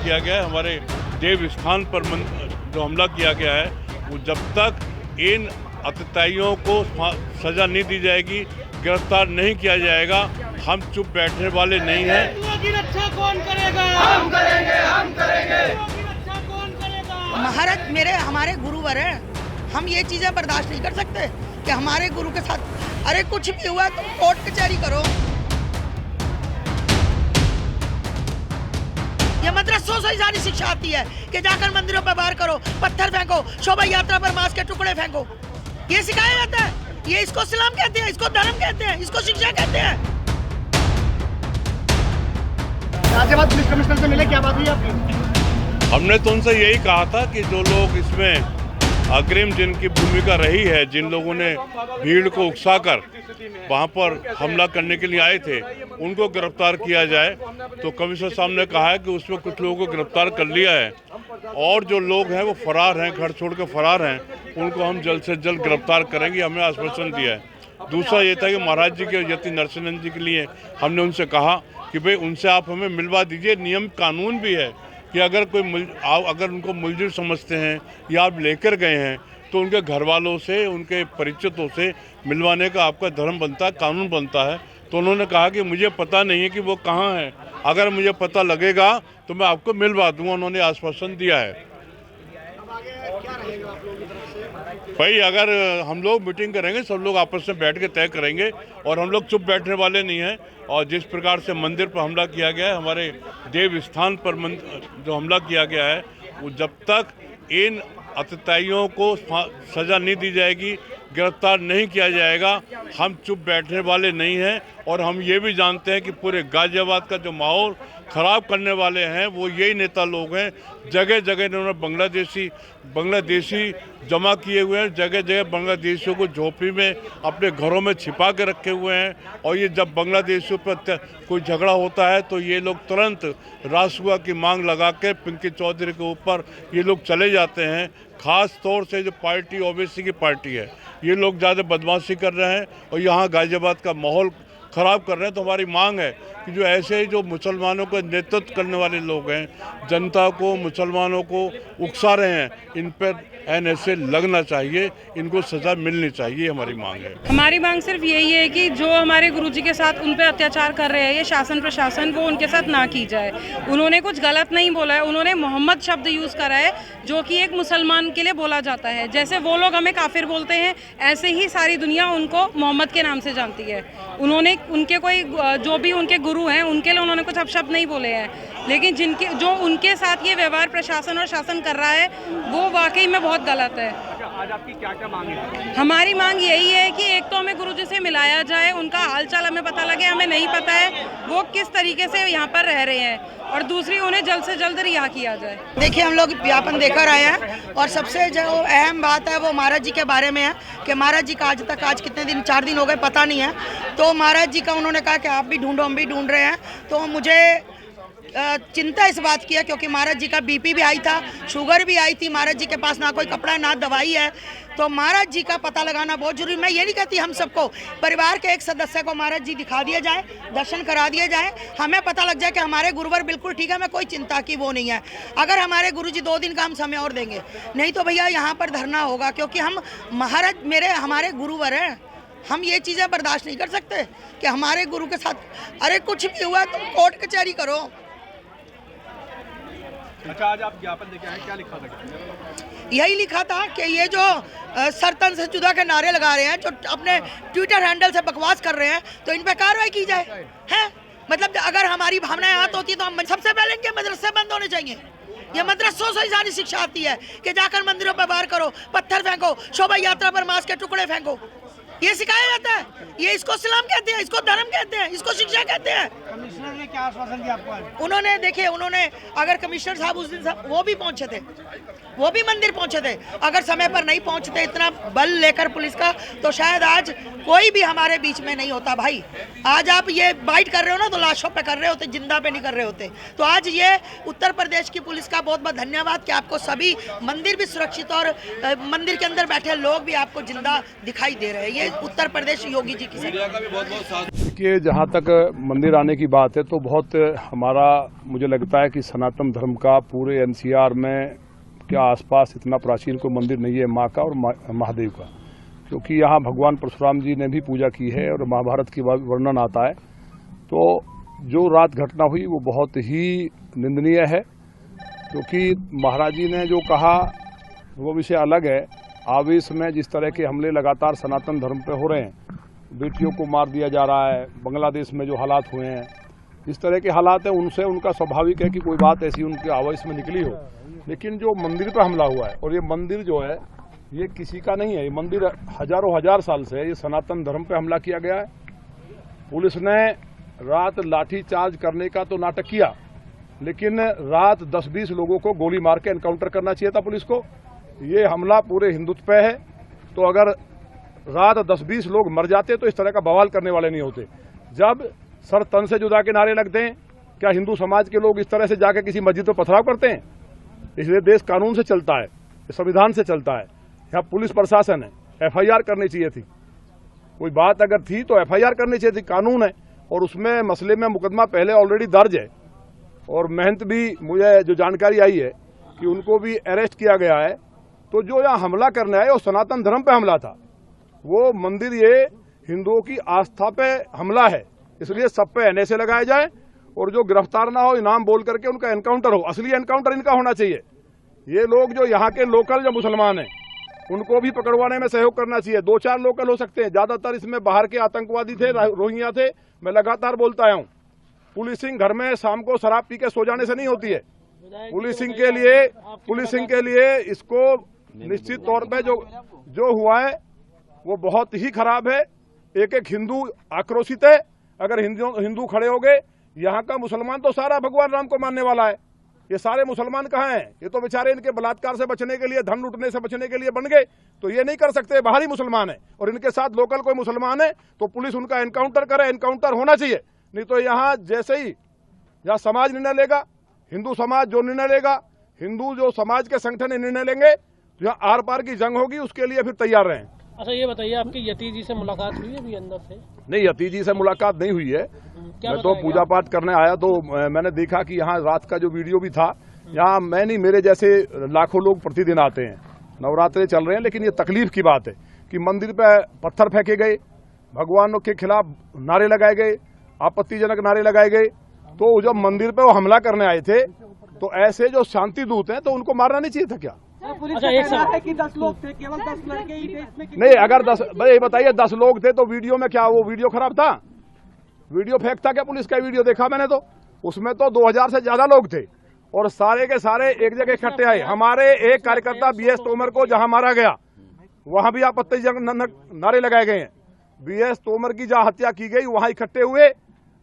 किया गया है, हमारे देव स्थान पर जो हमला किया गया है, वो जब तक इन अत्याचारियों को सजा नहीं दी जाएगी, गिरफ्तार नहीं किया जाएगा, हम चुप बैठने वाले नहीं हैं। की रक्षा कौन करेगा? हम करेंगे, हम करेंगे। की रक्षा कौन करेगा? महाराज हमारे गुरुवर हैं, हम ये चीजें बर्दाश्त नहीं कर सकते कि हमारे गुरु के साथ अरे कुछ भी हुआ तो कोर्ट कचहरी करो। ये मदरसों से सारी शिक्षा आती है कि जाकर मंदिरों पर वार करो, पत्थर फेंको, शोभा यात्रा पर मांस के टुकड़े फेंको, ये सिखाया जाता है। ये इसको इस्लाम कहते हैं, इसको धर्म कहते हैं, इसको शिक्षा कहते हैं। गाजियाबाद पुलिस कमिश्नर से मिले, क्या बात हुई आपकी? हमने तो उनसे यही कहा था कि जो लोग इसमें अग्रिम जिनकी भूमिका रही है, जिन लोगों ने भीड़ को उकसाकर वहां पर हमला करने के लिए आए थे, उनको गिरफ्तार किया जाए। तो कमिश्नर साहब ने कहा है कि उसमें कुछ लोगों को गिरफ्तार कर लिया है और जो लोग हैं वो फरार हैं, घर छोड़ के फरार हैं, उनको हम जल्द से जल्द गिरफ्तार करेंगे, हमने आश्वासन दिया है। दूसरा ये था कि महाराज जी के यति नरसिंह जी के लिए हमने उनसे कहा कि भाई उनसे आप हमें मिलवा दीजिए। नियम कानून भी है कि अगर अगर उनको मुलजिम समझते हैं या आप लेकर गए हैं तो उनके घर वालों से, उनके परिचितों से मिलवाने का आपका धर्म बनता है, कानून बनता है। तो उन्होंने कहा कि मुझे पता नहीं है कि वो कहाँ है, अगर मुझे पता लगेगा तो मैं आपको मिलवा दूंगा, उन्होंने आश्वासन दिया है। भाई अगर हम लोग मीटिंग करेंगे, सब लोग आपस में बैठ के तय करेंगे और हम लोग चुप बैठने वाले नहीं हैं। और जिस प्रकार से मंदिर पर हमला किया गया है, हमारे देव स्थान पर जो हमला किया गया है, वो जब तक इन अत्याचारियों को सजा नहीं दी जाएगी, गिरफ्तार नहीं किया जाएगा, हम चुप बैठने वाले नहीं हैं। और हम ये भी जानते हैं कि पूरे गाजियाबाद का जो माहौल ख़राब करने वाले हैं वो यही नेता लोग हैं। जगह जगह इन्होंने बांग्लादेशी जमा किए हुए हैं, जगह जगह बांग्लादेशियों को झोपड़ी में अपने घरों में छिपा के रखे हुए हैं। और ये जब बांग्लादेशियों पर कोई झगड़ा होता है तो ये लोग तुरंत रासुआ की मांग लगा के पिंकी चौधरी के ऊपर ये लोग चले जाते हैं। ख़ास तौर से जो पार्टी ओवैसी की पार्टी है, ये लोग ज़्यादा बदमाशी कर रहे हैं और यहाँ गाजियाबाद का माहौल ख़राब कर रहे हैं। तो हमारी मांग है कि जो ऐसे ही जो मुसलमानों का नेतृत्व करने वाले लोग हैं, जनता को, मुसलमानों को उकसा रहे हैं, इन पर NSA लगना चाहिए, इनको सज़ा मिलनी चाहिए, हमारी मांग है। हमारी मांग सिर्फ यही है कि जो हमारे गुरुजी के साथ उन पे अत्याचार कर रहे हैं ये शासन प्रशासन, वो उनके साथ ना की जाए। उन्होंने कुछ गलत नहीं बोला है, उन्होंने मोहम्मद शब्द यूज़ करा है जो कि एक मुसलमान के लिए बोला जाता है। जैसे वो लोग हमें काफिर बोलते हैं, ऐसे ही सारी दुनिया उनको मोहम्मद के नाम से जानती है। उन्होंने उनके कोई जो भी उनके गुरु हैं उनके लिए उन्होंने कुछ अपशब्द नहीं बोले हैं, लेकिन जो उनके साथ ये व्यवहार प्रशासन और शासन कर रहा है वो वाकई में बहुत गलत है। आज आपकी क्या मांग है? हमारी मांग यही है कि एक तो हमें गुरुजी से मिलाया जाए, उनका हालचाल हमें पता लगे, हमें नहीं पता है वो किस तरीके से यहाँ पर रह रहे हैं, और दूसरी उन्हें जल्द से जल्द रिहा किया जाए। देखिए हम लोग ज्ञापन देकर आए हैं और सबसे जो अहम बात है वो महाराज जी के बारे में है कि महाराज जी का आज कितने दिन, 4 दिन हो गए पता नहीं है। तो महाराज जी का उन्होंने कहा कि आप भी ढूंढो, हम भी ढूंढ रहे हैं। तो मुझे चिंता इस बात की है क्योंकि महाराज जी का BP भी आई था, शुगर भी आई थी, महाराज जी के पास ना कोई कपड़ा ना दवाई है। तो महाराज जी का पता लगाना बहुत जरूरी। मैं ये नहीं कहती हम सबको, परिवार के एक सदस्य को महाराज जी दिखा दिए जाए, दर्शन करा दिए जाए, हमें पता लग जाए कि हमारे गुरुवर बिल्कुल ठीक है, हमें कोई चिंता की वो नहीं है। अगर हमारे गुरुजी 2 दिन का हम समय और देंगे, नहीं तो भैया यहाँ पर धरना होगा, क्योंकि हम हमारे गुरुवर हैं। हम ये चीज़ें बर्दाश्त नहीं कर सकते कि हमारे गुरु के साथ अरे कुछ भी हुआ तो कोर्ट कचहरी करो। अच्छा, आज आप ज्ञापन देके आए, क्या लिखा था? यही लिखा था कि ये जो सरतन से जुदा के नारे लगा रहे हैं, जो अपने ट्विटर हैंडल से बकवास कर रहे हैं, तो इन पर कार्रवाई की जाए। है मतलब अगर हमारी भावनाएं हाथ होती तो हम सबसे पहले इनके मदरसे बंद होने चाहिए। ये मदरसों से सारी शिक्षा आती है कि जाकर मंदिरों पर वार करो, पत्थर फेंको, शोभा यात्रा पर मांस के टुकड़े फेंको, ये सिखाया जाता है। ये इसको इस्लाम कहते हैं, इसको धर्म कहते हैं, इसको शिक्षा कहते हैं। कमिश्नर ने क्या आश्वासन दिया आपको? उन्होंने देखिए, अगर कमिश्नर साहब उस दिन वो भी पहुंचे थे, वो भी मंदिर पहुंचे थे, अगर समय पर नहीं पहुंचते इतना बल लेकर पुलिस का, तो शायद आज कोई भी हमारे बीच में नहीं होता। भाई आज आप ये बाइट कर रहे हो ना, तो लाशों पे कर रहे होते, जिंदा पे नहीं कर रहे होते। तो आज ये उत्तर प्रदेश की पुलिस का बहुत बहुत धन्यवाद कि आपको सभी मंदिर भी सुरक्षित और मंदिर के अंदर बैठे लोग भी आपको जिंदा दिखाई दे रहे हैं। ये उत्तर प्रदेश योगी जी की सरकार। कि जहाँ तक मंदिर आने की बात है तो बहुत हमारा मुझे लगता है कि सनातन धर्म का पूरे एनसीआर में क्या आसपास इतना प्राचीन कोई मंदिर नहीं है माँ का और महादेव का, क्योंकि यहाँ भगवान परशुराम जी ने भी पूजा की है और महाभारत की वर्णन आता है। तो जो रात घटना हुई वो बहुत ही निंदनीय है, क्योंकि महाराज जी ने जो कहा वो विषय अलग है। आवेश में जिस तरह के हमले लगातार सनातन धर्म पे हो रहे हैं, बेटियों को मार दिया जा रहा है, बांग्लादेश में जो हालात हुए हैं, इस तरह के हालात है, उनसे उनका स्वाभाविक है कि कोई बात ऐसी उनके आवेश में निकली हो। लेकिन जो मंदिर पर हमला हुआ है, और ये मंदिर जो है ये किसी का नहीं है, ये मंदिर हजारों हजार साल से है, ये सनातन धर्म पे हमला किया गया है। पुलिस ने रात लाठी चार्ज करने का तो नाटक किया, लेकिन रात 10-20 लोगों को गोली मार के एनकाउंटर करना चाहिए था पुलिस को। ये हमला पूरे हिंदुत्व पे है, तो अगर रात 10-20 लोग मर जाते तो इस तरह का बवाल करने वाले नहीं होते। जब सर तन से जुदा के नारे लगते हैं, क्या हिंदू समाज के लोग इस तरह से जाके किसी मस्जिद पर पथराव करते हैं? इसलिए देश कानून से चलता है, संविधान से चलता है। यहाँ पुलिस प्रशासन है, एफआईआर करनी चाहिए थी। कोई बात अगर थी तो एफआईआर करनी चाहिए थी, कानून है, और उसमें मसले में मुकदमा पहले ऑलरेडी दर्ज है। और महंत भी मुझे जो जानकारी आई है कि उनको भी अरेस्ट किया गया है। तो जो यहाँ हमला करने आए वो सनातन धर्म पे हमला था, वो मंदिर ये हिंदुओं की आस्था पे हमला है, इसलिए सब पे एनएसए लगाया जाए और जो गिरफ्तार ना हो इनाम बोल करके उनका एनकाउंटर हो। असली एनकाउंटर इनका होना चाहिए। ये लोग जो यहाँ के लोकल जो मुसलमान हैं उनको भी पकड़वाने में सहयोग करना चाहिए। 2-4 लोकल हो सकते हैं, ज्यादातर इसमें बाहर के आतंकवादी थे, रोहिंग्या थे। मैं लगातार बोलता आया हूँ, पुलिसिंग घर में शाम को शराब पी के सो जाने से नहीं होती है। पुलिसिंग के लिए इसको निश्चित तौर पे जो हुआ है वो बहुत ही खराब है। एक हिंदू आक्रोशित है। अगर हिंदू खड़े हो गए, यहाँ का मुसलमान तो सारा भगवान राम को मानने वाला है। ये सारे मुसलमान कहाँ हैं? ये तो बेचारे इनके बलात्कार से बचने के लिए, धन लूटने से बचने के लिए बन गए। तो ये नहीं कर सकते, बाहरी मुसलमान है और इनके साथ लोकल कोई मुसलमान है तो पुलिस उनका एनकाउंटर करे। एनकाउंटर होना चाहिए, नहीं तो यहाँ जैसे ही यहाँ समाज निर्णय लेगा, हिंदू समाज जो निर्णय लेगा, हिंदू जो समाज के संगठन निर्णय लेंगे, तो यहाँ आर पार की जंग होगी, उसके लिए फिर तैयार रहें। अच्छा ये बताइए, आपकी यति जी से मुलाकात हुई है अभी अंदर से? नहीं, यति जी से मुलाकात नहीं हुई है। मैं तो पूजा पाठ करने आया तो मैंने देखा कि यहाँ रात का जो वीडियो भी था, यहाँ मैं नहीं, मेरे जैसे लाखों लोग प्रतिदिन आते हैं। नवरात्रे चल रहे हैं, लेकिन ये तकलीफ की बात है कि मंदिर पे पत्थर फेंके गए, भगवानों के खिलाफ नारे लगाए गए, आपत्तिजनक नारे लगाए गए। तो जब मंदिर पे वो हमला करने आए थे तो ऐसे जो शांति दूत हैं तो उनको मारना नहीं चाहिए था क्या? अच्छा, एक सवाल है कि 10 लोग थे, केवल 10 लड़के ही थे इसमें? नहीं, अगर 10, भाई बताइए 10 लोग थे तो वीडियो में क्या वो वीडियो खराब था? वीडियो फेक था क्या? पुलिस का वीडियो देखा मैंने, तो उसमें तो 2000 से ज्यादा लोग थे और सारे के सारे एक जगह इकट्ठे आए। हमारे एक कार्यकर्ता BS तोमर को जहां मारा गया वहां भी आपत्तिजनक नारे लगाए गए हैं। BS तोमर की जहां हत्या की गई वहां इकट्ठे हुए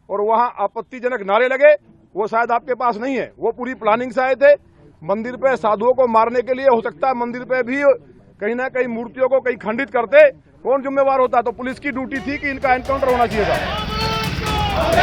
और वहां आपत्तिजनक नारे लगे। वो शायद आपके पास नहीं है, वो पूरी प्लानिंग से आए थे। मंदिर पे साधुओं को मारने के लिए हो सकता है मंदिर पे भी कहीं ना कहीं मूर्तियों को कहीं खंडित करते, कौन जिम्मेवार होता? तो पुलिस की ड्यूटी थी कि इनका एनकाउंटर होना चाहिए था।